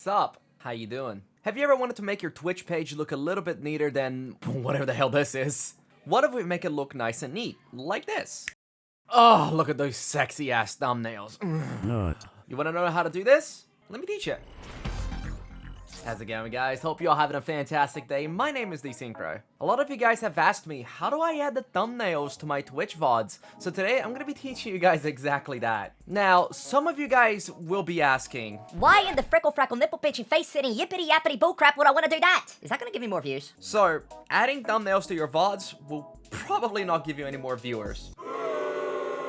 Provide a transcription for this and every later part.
Sup? How you doing? Have you ever wanted to make your Twitch page look a little bit neater than whatever the hell this is? What if we make it look nice and neat, like this? Oh, look at those sexy ass thumbnails. You wanna know how to do this? Let me teach you. How's it going, guys? Hope you all having a fantastic day. My name is DeSynkro. A lot of you guys have asked me, how do I add the thumbnails to my Twitch VODs? So today, I'm gonna be teaching you guys exactly that. Now, some of you guys will be asking, why in the frickle frackle nipple pitchy face sitting yippity yappity bullcrap would I want to do that? Is that gonna give me more views? so adding thumbnails to your VODs will probably not give you any more viewers.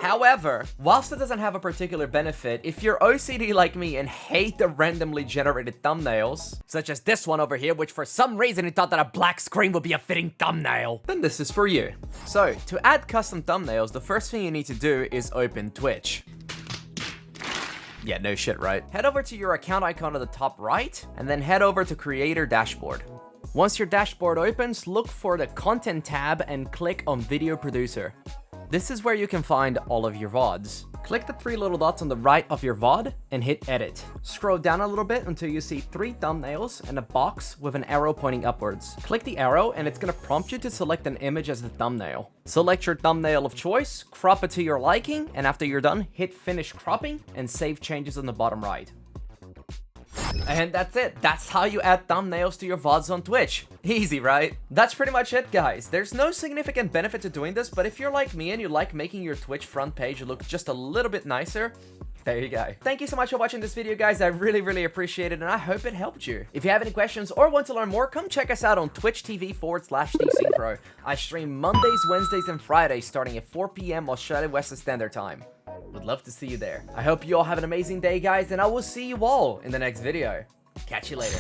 However, whilst it doesn't have a particular benefit, if you're OCD like me and hate the randomly generated thumbnails, such as this one over here, which for some reason it thought that a black screen would be a fitting thumbnail, then this is for you. So, to add custom thumbnails, the first thing you need to do is open Twitch. Yeah, no shit, right? Head over to your account icon at the top right, and then head over to Creator Dashboard. Once your dashboard opens, look for the Content tab and click on Video Producer. This is where you can find all of your VODs. Click the three little dots on the right of your VOD and hit edit. Scroll down a little bit until you see 3 thumbnails and a box with an arrow pointing upwards. Click the arrow and it's gonna prompt you to select an image as the thumbnail. Select your thumbnail of choice, crop it to your liking, and after you're done, hit finish cropping and save changes on the bottom right. And that's it. That's how you add thumbnails to your VODs on Twitch. Easy, right? That's pretty much it, guys. There's no significant benefit to doing this, but if you're like me and you like making your Twitch front page look just a little bit nicer, there you go. Thank you so much for watching this video, guys. I really appreciate it, and I hope it helped you. If you have any questions or want to learn more, come check us out on Twitch TV/DeSynkro. I stream Mondays, Wednesdays, and Fridays starting at 4 p.m. Australia Western Standard Time. Would love to see you there. I hope you all have an amazing day, guys, and I will see you all in the next video. Catch you later.